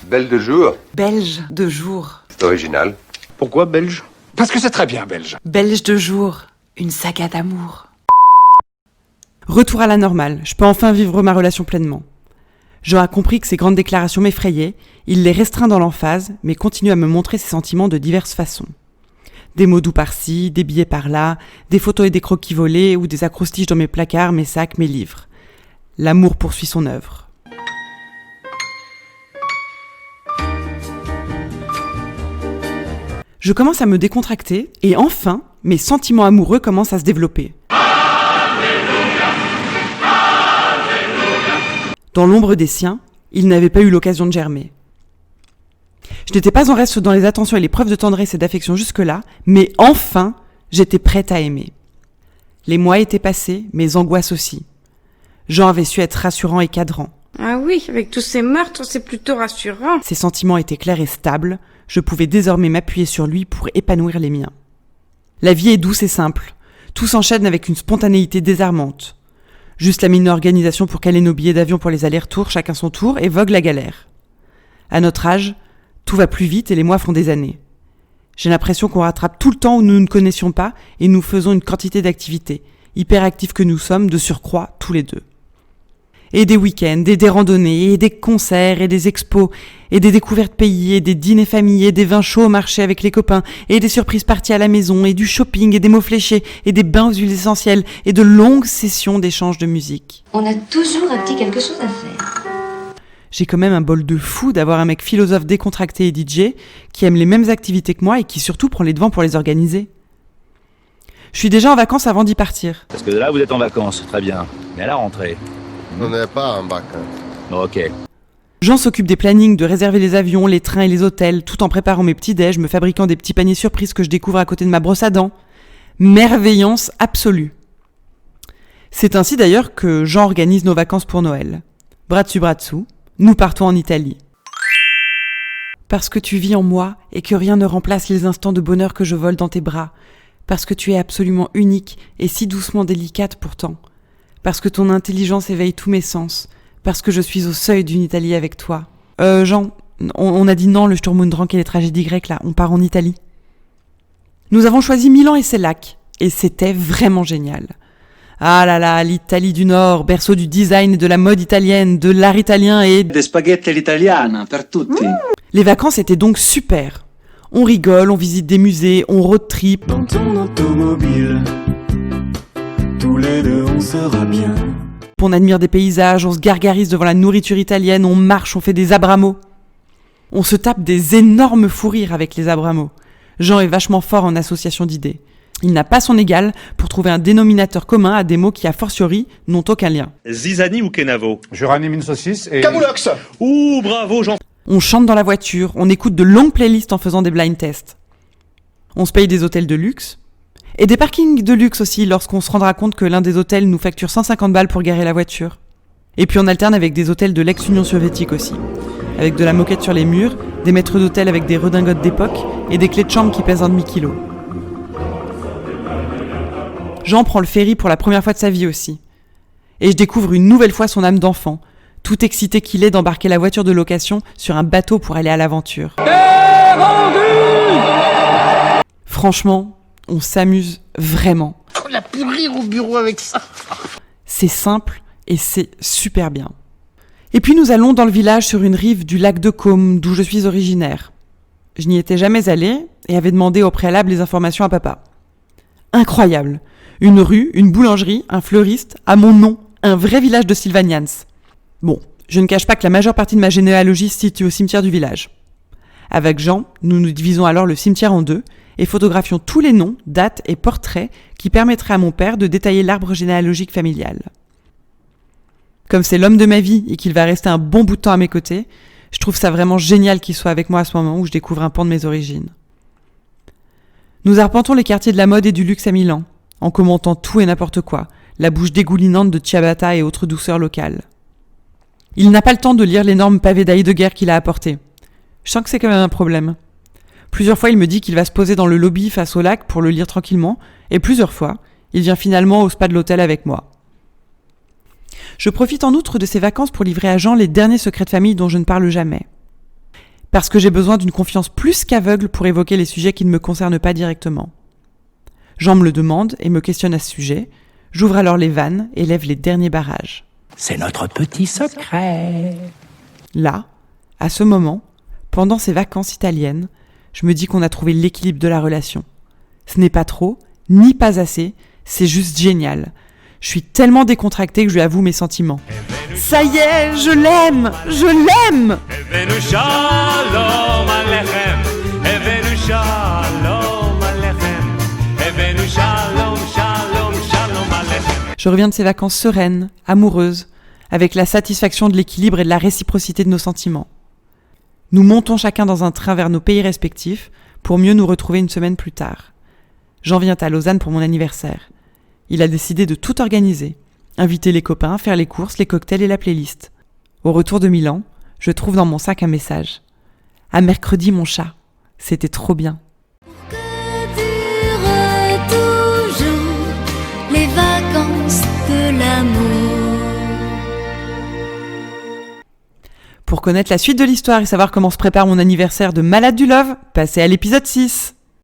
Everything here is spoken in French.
Belle de jour. Belge de jour. C'est original. Pourquoi belge? Parce que c'est très bien belge. Belge de jour. Une saga d'amour. Retour à la normale. Je peux enfin vivre ma relation pleinement. Jean a compris que ses grandes déclarations m'effrayaient. Il les restreint dans l'emphase, mais continue à me montrer ses sentiments de diverses façons. Des mots doux par-ci, des billets par-là, des photos et des croquis volés ou des acrostiches dans mes placards, mes sacs, mes livres. L'amour poursuit son œuvre. Je commence à me décontracter et enfin, mes sentiments amoureux commencent à se développer. Dans l'ombre des siens, il n'avait pas eu l'occasion de germer. Je n'étais pas en reste dans les attentions et les preuves de tendresse et d'affection jusque-là, mais enfin, j'étais prête à aimer. Les mois étaient passés, mes angoisses aussi. Jean avait su être rassurant et cadrant. Ah oui, avec tous ces meurtres, c'est plutôt rassurant. Ses sentiments étaient clairs et stables, je pouvais désormais m'appuyer sur lui pour épanouir les miens. La vie est douce et simple, tout s'enchaîne avec une spontanéité désarmante. Juste la mine organisation pour caler nos billets d'avion pour les allers-retours, chacun son tour, et vogue la galère. À notre âge, tout va plus vite et les mois font des années. J'ai l'impression qu'on rattrape tout le temps où nous ne connaissions pas et nous faisons une quantité d'activités, hyperactifs que nous sommes, de surcroît, tous les deux. Et des week-ends, et des randonnées, et des concerts, et des expos, et des découvertes pays, et des dîners famille, et des vins chauds au marché avec les copains, et des surprises parties à la maison, et du shopping, et des mots fléchés, et des bains aux huiles essentielles, et de longues sessions d'échange de musique. On a toujours un petit quelque chose à faire. J'ai quand même un bol de fou d'avoir un mec philosophe décontracté et DJ qui aime les mêmes activités que moi et qui surtout prend les devants pour les organiser. Je suis déjà en vacances avant d'y partir. Parce que là, vous êtes en vacances, très bien. Mais à la rentrée. On n'est pas en vacances. Ok. Jean s'occupe des plannings, de réserver les avions, les trains et les hôtels, tout en préparant mes petits déj, me fabriquant des petits paniers surprises que je découvre à côté de ma brosse à dents. Merveillance absolue. C'est ainsi d'ailleurs que Jean organise nos vacances pour Noël. Bras dessus, bras dessous, nous partons en Italie. Parce que tu vis en moi et que rien ne remplace les instants de bonheur que je vole dans tes bras. Parce que tu es absolument unique et si doucement délicate pourtant. Parce que ton intelligence éveille tous mes sens. Parce que je suis au seuil d'une Italie avec toi. Jean, on a dit non, le Sturm und Drang et les tragédies grecques là, on part en Italie. Nous avons choisi Milan et ses lacs, et c'était vraiment génial. Ah là là, l'Italie du Nord, berceau du design et de la mode italienne, de l'art italien et... Des spaghetti all'italiana, per tutti. Les vacances étaient donc super. On rigole, on visite des musées, on road trip. Dans ton automobile, tous les deux on sera bien. On admire des paysages, on se gargarise devant la nourriture italienne, on marche, on fait des abramos. On se tape des énormes fous rires avec les abramos. Jean est vachement fort en association d'idées. Il n'a pas son égal pour trouver un dénominateur commun à des mots qui, a fortiori, n'ont aucun lien. Zizani ou Kenavo? Je ranime une saucisse et... Camoulox. Ouh, bravo Jean. On chante dans la voiture, on écoute de longues playlists en faisant des blind tests. On se paye des hôtels de luxe. Et des parkings de luxe aussi, lorsqu'on se rendra compte que l'un des hôtels nous facture 150 balles pour garer la voiture. Et puis on alterne avec des hôtels de l'ex-Union soviétique aussi. Avec de la moquette sur les murs, des maîtres d'hôtel avec des redingotes d'époque et des clés de chambre qui pèsent un demi-kilo. Jean prend le ferry pour la première fois de sa vie aussi. Et je découvre une nouvelle fois son âme d'enfant, tout excité qu'il est d'embarquer la voiture de location sur un bateau pour aller à l'aventure. Franchement, on s'amuse vraiment. On a pu rire au bureau avec ça. C'est simple et c'est super bien. Et puis nous allons dans le village sur une rive du lac de Caume, d'où je suis originaire. Je n'y étais jamais allée et avais demandé au préalable les informations à papa. Incroyable! Une rue, une boulangerie, un fleuriste, à mon nom, un vrai village de Sylvanians. Bon, je ne cache pas que la majeure partie de ma généalogie se situe au cimetière du village. Avec Jean, nous nous divisons alors le cimetière en deux et photographions tous les noms, dates et portraits qui permettraient à mon père de détailler l'arbre généalogique familial. Comme c'est l'homme de ma vie et qu'il va rester un bon bout de temps à mes côtés, je trouve ça vraiment génial qu'il soit avec moi à ce moment où je découvre un pan de mes origines. Nous arpentons les quartiers de la mode et du luxe à Milan, en commentant tout et n'importe quoi, la bouche dégoulinante de ciabatta et autres douceurs locales. Il n'a pas le temps de lire l'énorme pavé d'Heidegger qu'il a apporté. Je sens que c'est quand même un problème. Plusieurs fois, il me dit qu'il va se poser dans le lobby face au lac pour le lire tranquillement, et plusieurs fois, il vient finalement au spa de l'hôtel avec moi. Je profite en outre de ces vacances pour livrer à Jean les derniers secrets de famille dont je ne parle jamais. parce que j'ai besoin d'une confiance plus qu'aveugle pour évoquer les sujets qui ne me concernent pas directement. Jean me le demande et me questionne à ce sujet. J'ouvre alors les vannes et lève les derniers barrages. C'est notre petit secret. Là, à ce moment, pendant ces vacances italiennes, je me dis qu'on a trouvé l'équilibre de la relation. Ce n'est pas trop, ni pas assez, c'est juste génial. Je suis tellement décontractée que je lui avoue mes sentiments. Ça y est, je l'aime! Je l'aime! Je reviens de ces vacances sereines, amoureuses, avec la satisfaction de l'équilibre et de la réciprocité de nos sentiments. Nous montons chacun dans un train vers nos pays respectifs pour mieux nous retrouver une semaine plus tard. Jean vient à Lausanne pour mon anniversaire. Il a décidé de tout organiser. Inviter les copains, faire les courses, les cocktails et la playlist. Au retour de Milan, je trouve dans mon sac un message. À mercredi, mon chat. C'était trop bien. Que durent toujours les vacances de l'amour. Pour connaître la suite de l'histoire et savoir comment se prépare mon anniversaire de Malade du Love, passez à l'épisode 6.